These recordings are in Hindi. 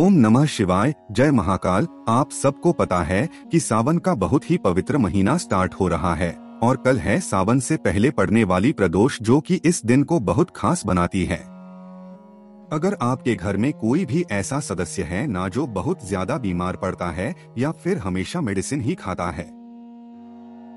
ओम नमः शिवाय। जय महाकाल। आप सबको पता है कि सावन का बहुत ही पवित्र महीना स्टार्ट हो रहा है और कल है सावन से पहले पड़ने वाली प्रदोष, जो कि इस दिन को बहुत खास बनाती है। अगर आपके घर में कोई भी ऐसा सदस्य है ना जो बहुत ज्यादा बीमार पड़ता है या फिर हमेशा मेडिसिन ही खाता है,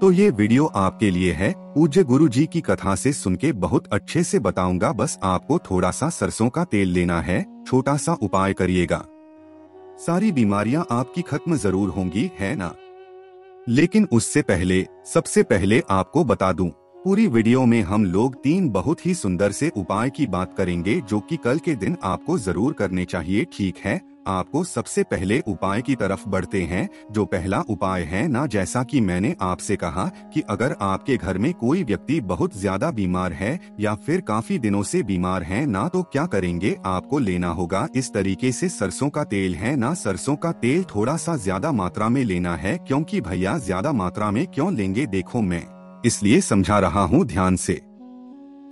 तो ये वीडियो आपके लिए है। पूज्य गुरु जी की कथा से सुन के बहुत अच्छे से बताऊंगा। बस आपको थोड़ा सा सरसों का तेल लेना है, छोटा सा उपाय करिएगा, सारी बीमारियां आपकी खत्म जरूर होंगी, है ना। लेकिन उससे पहले सबसे पहले आपको बता दूं, पूरी वीडियो में हम लोग 3 बहुत ही सुंदर से उपाय की बात करेंगे जो कि कल के दिन आपको जरूर करने चाहिए। ठीक है, आपको सबसे पहले उपाय की तरफ बढ़ते हैं। जो पहला उपाय है ना, जैसा कि मैंने आपसे कहा कि अगर आपके घर में कोई व्यक्ति बहुत ज्यादा बीमार है या फिर काफी दिनों से बीमार है ना, तो क्या करेंगे, आपको लेना होगा इस तरीके से सरसों का तेल है ना। सरसों का तेल थोड़ा सा ज्यादा मात्रा में लेना है, क्योंकि भैया ज्यादा मात्रा में क्यों लेंगे, देखो मैं इसलिए समझा रहा हूँ, ध्यान से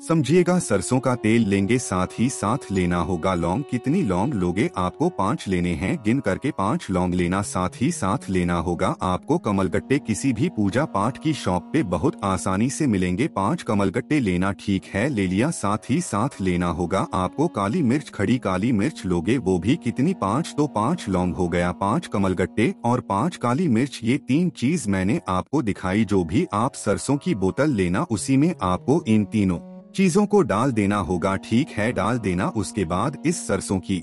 समझिएगा। सरसों का तेल लेंगे, साथ ही साथ लेना होगा लौंग। कितनी लौंग लोगे, आपको 5 लेने हैं, गिन करके 5 लौंग लेना। साथ ही साथ लेना होगा आपको कमलगट्टे, किसी भी पूजा पाठ की शॉप पे बहुत आसानी से मिलेंगे। 5 कमलगट्टे लेना, ठीक है, ले लिया। साथ ही साथ लेना होगा आपको काली मिर्च, खड़ी काली मिर्च लोगे, वो भी कितनी, 5, तो 5 लौंग हो गया, 5 कमलगट्टे और 5 काली मिर्च। ये 3 चीज मैंने आपको दिखाई। जो भी आप सरसों की बोतल लेना, उसी में आपको इन तीनों चीजों को डाल देना होगा। ठीक है, डाल देना। उसके बाद इस सरसों की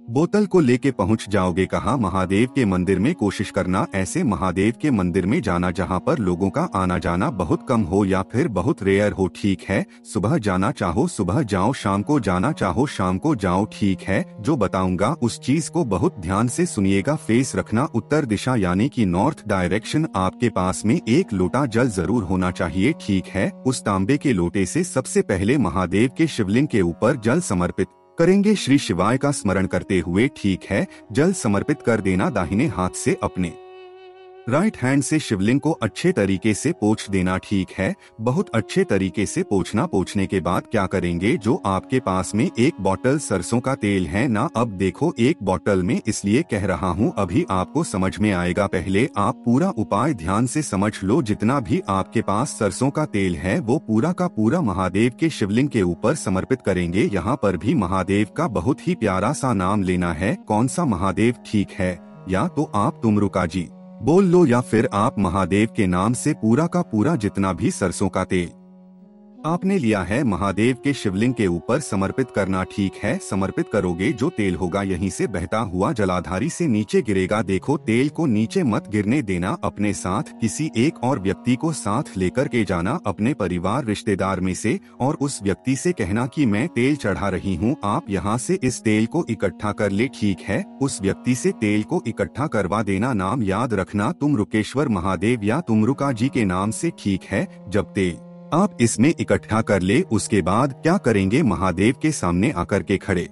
बोतल को लेके पहुंच जाओगे कहाँ, महादेव के मंदिर में। कोशिश करना ऐसे महादेव के मंदिर में जाना जहां पर लोगों का आना जाना बहुत कम हो या फिर बहुत रेयर हो। ठीक है, सुबह जाना चाहो सुबह जाओ, शाम को जाना चाहो शाम को जाओ। ठीक है, जो बताऊंगा उस चीज को बहुत ध्यान से सुनिएगा। फेस रखना उत्तर दिशा यानी कि नॉर्थ डायरेक्शन। आपके पास में 1 लोटा जल जरूर होना चाहिए। ठीक है, उस तांबे के लोटे से सबसे पहले महादेव के शिवलिंग के ऊपर जल समर्पित करेंगे, श्री शिवाय का स्मरण करते हुए। ठीक है, जल समर्पित कर देना। दाहिने हाथ से अपने राइट हैंड से शिवलिंग को अच्छे तरीके से पोंछ देना। ठीक है, बहुत अच्छे तरीके से पोंछना। पोंछने के बाद क्या करेंगे, जो आपके पास में 1 बॉटल सरसों का तेल है ना, अब देखो 1 बॉटल में इसलिए कह रहा हूँ, अभी आपको समझ में आएगा। पहले आप पूरा उपाय ध्यान से समझ लो। जितना भी आपके पास सरसों का तेल है वो पूरा का पूरा महादेव के शिवलिंग के ऊपर समर्पित करेंगे। यहाँ पर भी महादेव का बहुत ही प्यारा सा नाम लेना है। कौन सा महादेव, ठीक है, या तो आप तुमरुका जी बोल लो या फिर आप महादेव के नाम से पूरा का पूरा जितना भी सरसों का तेल आपने लिया है महादेव के शिवलिंग के ऊपर समर्पित करना। ठीक है, समर्पित करोगे, जो तेल होगा यहीं से बहता हुआ जलाधारी से नीचे गिरेगा। देखो, तेल को नीचे मत गिरने देना। अपने साथ किसी एक और व्यक्ति को साथ लेकर के जाना, अपने परिवार रिश्तेदार में से, और उस व्यक्ति से कहना कि मैं तेल चढ़ा रही हूँ, आप यहाँ से इस तेल को इकट्ठा कर ले। ठीक है, उस व्यक्ति से तेल को इकट्ठा करवा देना। नाम याद रखना, तुमरुकेश्वर महादेव या तुमरुका जी के नाम से। ठीक है, जब तेल आप इसमें इकट्ठा कर ले, उसके बाद क्या करेंगे, महादेव के सामने आकर के खड़े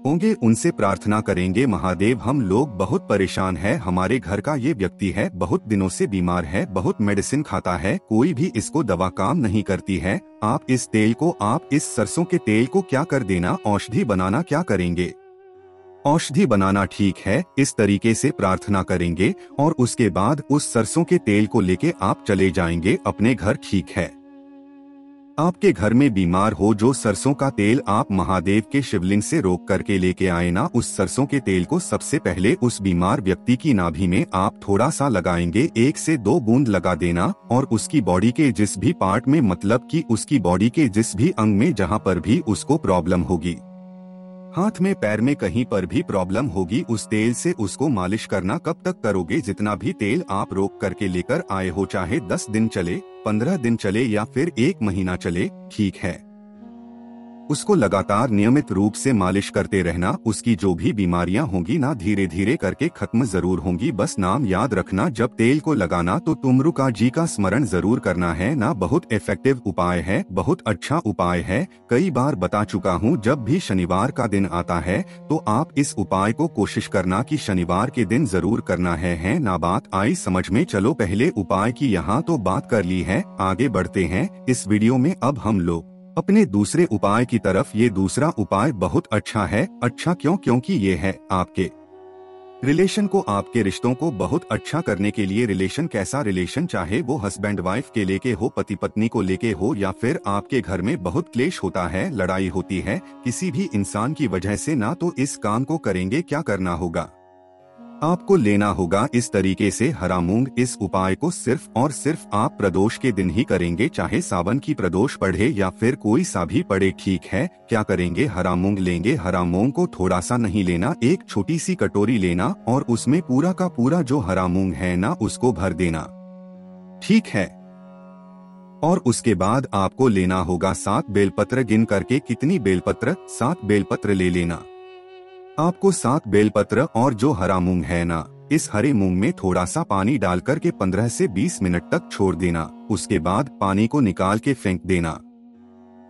होंगे, उनसे प्रार्थना करेंगे, महादेव हम लोग बहुत परेशान है, हमारे घर का ये व्यक्ति है, बहुत दिनों से बीमार है, बहुत मेडिसिन खाता है, कोई भी इसको दवा काम नहीं करती है। आप इस तेल को, आप इस सरसों के तेल को क्या कर देना, औषधि बनाना। क्या करेंगे, औषधि बनाना। ठीक है, इस तरीके से प्रार्थना करेंगे और उसके बाद उस सरसों के तेल को लेके आप चले जाएंगे अपने घर। ठीक है, आपके घर में बीमार हो जो सरसों का तेल आप महादेव के शिवलिंग से रोक करके लेके आए ना, उस सरसों के तेल को सबसे पहले उस बीमार व्यक्ति की नाभि में आप थोड़ा सा लगाएंगे, 1 से 2 बूंद लगा देना, और उसकी बॉडी के जिस भी पार्ट में, मतलब कि उसकी बॉडी के जिस भी अंग में जहां पर भी उसको प्रॉब्लम होगी, हाथ में पैर में कहीं पर भी प्रॉब्लम होगी, उस तेल से उसको मालिश करना। कब तक करोगे, जितना भी तेल आप रोक करके लेकर आए हो, चाहे 10 दिन चले, 15 दिन चले या फिर 1 महीना चले। ठीक है, उसको लगातार नियमित रूप से मालिश करते रहना। उसकी जो भी बीमारियां होंगी ना, धीरे धीरे करके खत्म जरूर होंगी। बस नाम याद रखना, जब तेल को लगाना तो तुमरुका जी का स्मरण जरूर करना है ना। बहुत इफेक्टिव उपाय है, बहुत अच्छा उपाय है, कई बार बता चुका हूँ। जब भी शनिवार का दिन आता है तो आप इस उपाय को कोशिश करना कि शनिवार के दिन जरूर करना है ना। बात आई समझ में, चलो पहले उपाय की यहाँ तो बात कर ली है, आगे बढ़ते हैं इस वीडियो में। अब हम लोग अपने दूसरे उपाय की तरफ ये दूसरा उपाय बहुत अच्छा है। अच्छा क्यों? क्योंकि ये है आपके रिलेशन को, आपके रिश्तों को बहुत अच्छा करने के लिए। रिलेशन कैसा? रिलेशन चाहे वो हस्बैंड वाइफ के लेके हो, पति पत्नी को लेके हो, या फिर आपके घर में बहुत क्लेश होता है, लड़ाई होती है किसी भी इंसान की वजह से ना, तो इस काम को करेंगे क्या करना होगा? आपको लेना होगा इस तरीके से हरा मूंग। इस उपाय को सिर्फ और सिर्फ आप प्रदोष के दिन ही करेंगे, चाहे सावन की प्रदोष पड़े या फिर कोई सा भी पड़े, ठीक है। क्या करेंगे? हरा मूंग लेंगे। हरा मूंग को थोड़ा सा नहीं लेना, एक छोटी सी कटोरी लेना और उसमें पूरा का पूरा जो हरा मूंग है ना उसको भर देना, ठीक है। और उसके बाद आपको लेना होगा 7 बेलपत्र। गिन करके कितनी बेलपत्र? 7 बेलपत्र ले लेना। आपको 7 बेलपत्र और जो हरा मूंग है ना, इस हरे मूंग में थोड़ा सा पानी डालकर के 15 से 20 मिनट तक छोड़ देना। उसके बाद पानी को निकाल के फेंक देना।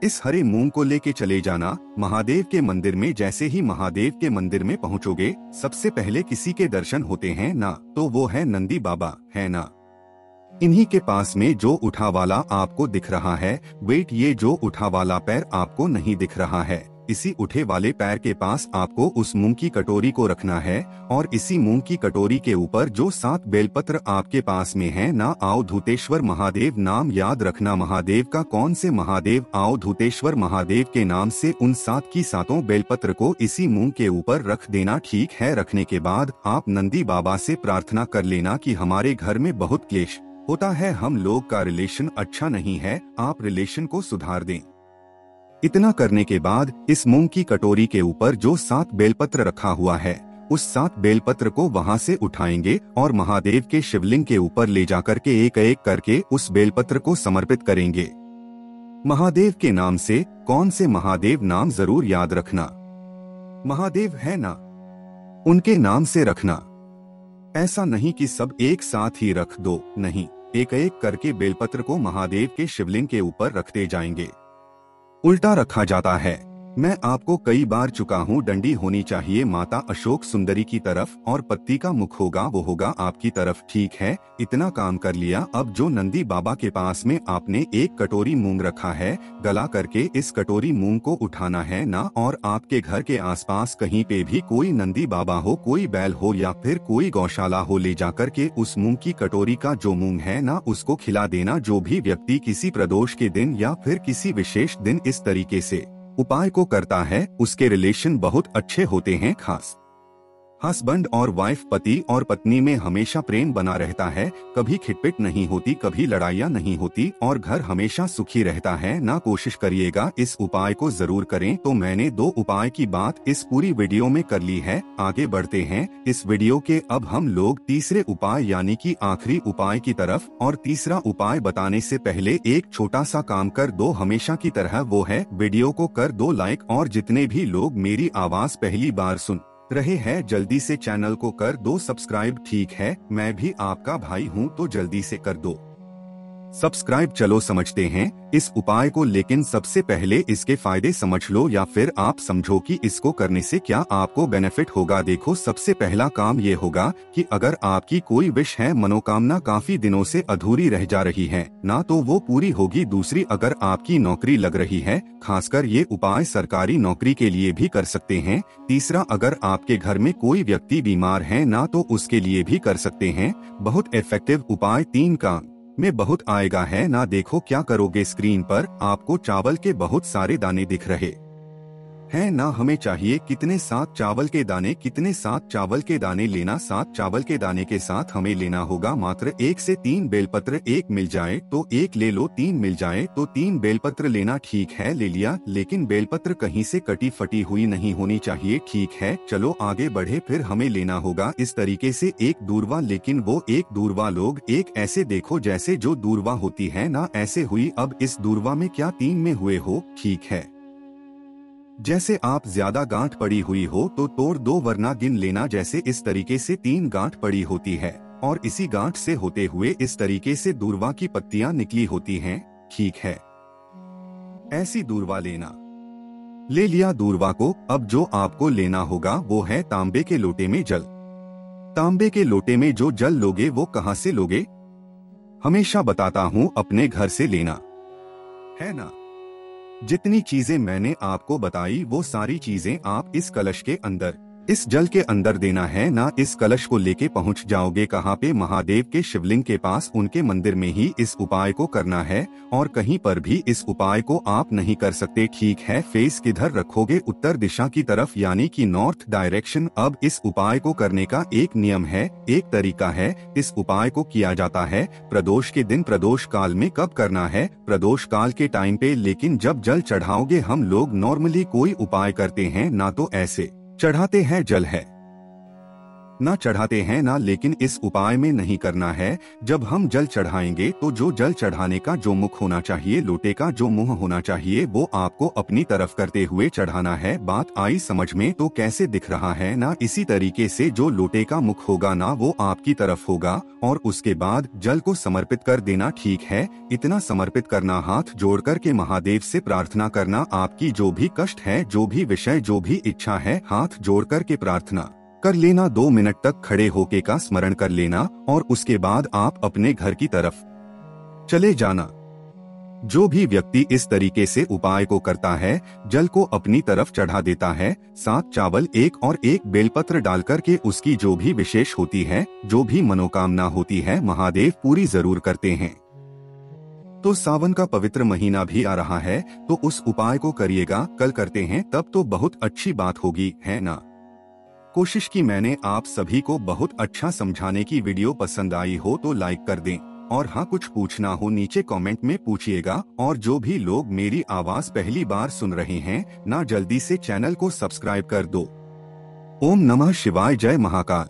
इस हरे मूंग को लेके चले जाना महादेव के मंदिर में। जैसे ही महादेव के मंदिर में पहुंचोगे, सबसे पहले किसी के दर्शन होते हैं ना, तो वो है नंदी बाबा, है ना। इन्हीं के पास में जो उठा वाला आपको दिख रहा है, वेट, ये जो उठा वाला पैर आपको नहीं दिख रहा है, इसी उठे वाले पैर के पास आपको उस मूंग की कटोरी को रखना है। और इसी मूंग की कटोरी के ऊपर जो 7 बेलपत्र आपके पास में है ना, आओ धूतेश्वर महादेव नाम याद रखना। महादेव का कौन से महादेव? आओ धूतेश्वर महादेव के नाम से उन 7 की 7 बेलपत्र को इसी मूंग के ऊपर रख देना, ठीक है। रखने के बाद आप नंदी बाबा से प्रार्थना कर लेना कि हमारे घर में बहुत क्लेश होता है, हम लोग का रिलेशन अच्छा नहीं है, आप रिलेशन को सुधार दें। इतना करने के बाद इस मूंग की कटोरी के ऊपर जो 7 बेलपत्र रखा हुआ है, उस 7 बेलपत्र को वहां से उठाएंगे और महादेव के शिवलिंग के ऊपर ले जाकर के एक एक करके उस बेलपत्र को समर्पित करेंगे महादेव के नाम से। कौन से महादेव? नाम जरूर याद रखना, महादेव है ना, उनके नाम से रखना। ऐसा नहीं कि सब एक साथ ही रख दो, नहीं, एक एक करके बेलपत्र को महादेव के शिवलिंग के ऊपर रखते जाएंगे। उल्टा रखा जाता है। मैं आपको कई बार चुका हूँ, डंडी होनी चाहिए माता अशोक सुंदरी की तरफ और पत्ती का मुख होगा, वो होगा आपकी तरफ, ठीक है। इतना काम कर लिया। अब जो नंदी बाबा के पास में आपने एक कटोरी मूंग रखा है, गला करके इस कटोरी मूंग को उठाना है ना, और आपके घर के आसपास कहीं पे भी कोई नंदी बाबा हो, कोई बैल हो या फिर कोई गौशाला हो, ले जाकर के उस मूंग की कटोरी का जो मूंग है ना उसको खिला देना। जो भी व्यक्ति किसी प्रदोष के दिन या फिर किसी विशेष दिन इस तरीके से उपाय को करता है, उसके रिलेशन बहुत अच्छे होते हैं। खास हस्बैंड और वाइफ, पति और पत्नी में हमेशा प्रेम बना रहता है, कभी खिटपिट नहीं होती, कभी लड़ाइयाँ नहीं होती और घर हमेशा सुखी रहता है ना। कोशिश करिएगा, इस उपाय को जरूर करें। तो मैंने 2 उपाय की बात इस पूरी वीडियो में कर ली है। आगे बढ़ते हैं इस वीडियो के। अब हम लोग तीसरे उपाय यानी कि आखिरी उपाय की तरफ। और तीसरा उपाय बताने से पहले एक छोटा सा काम कर दो हमेशा की तरह, वो है वीडियो को कर दो लाइक। और जितने भी लोग मेरी आवाज पहली बार सुन रहे हैं, जल्दी से चैनल को कर दो सब्सक्राइब, ठीक है। मैं भी आपका भाई हूं, तो जल्दी से कर दो सब्सक्राइब। चलो समझते हैं इस उपाय को, लेकिन सबसे पहले इसके फायदे समझ लो या फिर आप समझो कि इसको करने से क्या आपको बेनिफिट होगा। देखो, सबसे पहला काम ये होगा कि अगर आपकी कोई विश है, मनोकामना काफी दिनों से अधूरी रह जा रही है ना, तो वो पूरी होगी। दूसरी, अगर आपकी नौकरी लग रही है, खासकर ये उपाय सरकारी नौकरी के लिए भी कर सकते हैं। तीसरा, अगर आपके घर में कोई व्यक्ति बीमार है ना, तो उसके लिए भी कर सकते हैं। बहुत इफेक्टिव उपाय, 3 काम में बहुत आएगा है ना। देखो क्या करोगे, स्क्रीन पर आपको चावल के बहुत सारे दाने दिख रहे है ना। हमें चाहिए कितने? 7 चावल के दाने। कितने? 7 चावल के दाने लेना। 7 चावल के दाने के साथ हमें लेना होगा मात्र 1 से 3 बेलपत्र। 1 मिल जाए तो 1 ले लो, 3 मिल जाए तो 3 बेलपत्र लेना, ठीक है, ले लिया। लेकिन बेलपत्र कहीं से कटी फटी हुई नहीं होनी चाहिए, ठीक है। चलो आगे बढ़े। फिर हमें लेना होगा इस तरीके से एक दूर्वा, लेकिन वो एक दूर्वा लोग एक ऐसे देखो जैसे जो दूर्वा होती है ना, ऐसे हुई। अब इस दूर्वा में क्या 3 में हुए हो, ठीक है। जैसे आप ज्यादा गांठ पड़ी हुई हो तो तोड़ दो, वरना गिन लेना। जैसे इस तरीके से 3 गांठ पड़ी होती है और इसी गांठ से होते हुए इस तरीके से दूर्वा की पत्तियां निकली होती हैं, ठीक है। ऐसी दूर्वा लेना। ले लिया दूर्वा को। अब जो आपको लेना होगा वो है तांबे के लोटे में जल। तांबे के लोटे में जो जल लोगे वो कहाँ से लोगे? हमेशा बताता हूँ, अपने घर से लेना है ना। जितनी चीजें मैंने आपको बताई वो सारी चीजें आप इस कलश के अंदर, इस जल के अंदर देना है ना। इस कलश को लेके पहुंच जाओगे कहाँ पे? महादेव के शिवलिंग के पास, उनके मंदिर में ही इस उपाय को करना है और कहीं पर भी इस उपाय को आप नहीं कर सकते। ठीक है, फेस किधर रखोगे? उत्तर दिशा की तरफ, यानी कि नॉर्थ डायरेक्शन। अब इस उपाय को करने का एक नियम है, एक तरीका है। इस उपाय को किया जाता है प्रदोष के दिन। प्रदोष काल में कब करना है? प्रदोष काल के टाइम पे। लेकिन जब जल चढ़ाओगे, हम लोग नॉर्मली कोई उपाय करते हैं ना तो ऐसे चढ़ाते हैं जल है ना चढ़ाते हैं ना, लेकिन इस उपाय में नहीं करना है। जब हम जल चढ़ाएंगे तो जो जल चढ़ाने का जो मुख होना चाहिए, लोटे का जो मुंह होना चाहिए, वो आपको अपनी तरफ करते हुए चढ़ाना है। बात आई समझ में? तो कैसे दिख रहा है ना, इसी तरीके से जो लोटे का मुख होगा ना वो आपकी तरफ होगा और उसके बाद जल को समर्पित कर देना। ठीक है, इतना समर्पित करना, हाथ जोड़ कर के महादेव से प्रार्थना करना। आपकी जो भी कष्ट है, जो भी विषय, जो भी इच्छा है, हाथ जोड़ कर के प्रार्थना कर लेना। 2 मिनट तक खड़े होके का स्मरण कर लेना और उसके बाद आप अपने घर की तरफ चले जाना। जो भी व्यक्ति इस तरीके से उपाय को करता है, जल को अपनी तरफ चढ़ा देता है, 7 चावल 1 और 1 बेलपत्र डालकर के, उसकी जो भी विशेष होती है, जो भी मनोकामना होती है, महादेव पूरी जरूर करते हैं। तो सावन का पवित्र महीना भी आ रहा है, तो उस उपाय को करिएगा। कल करते हैं तब तो बहुत अच्छी बात होगी, है ना। कोशिश की मैंने आप सभी को बहुत अच्छा समझाने की। वीडियो पसंद आई हो तो लाइक कर दें और हाँ, कुछ पूछना हो नीचे कमेंट में पूछिएगा। और जो भी लोग मेरी आवाज पहली बार सुन रहे हैं ना, जल्दी से चैनल को सब्सक्राइब कर दो। ओम नमः शिवाय, जय महाकाल।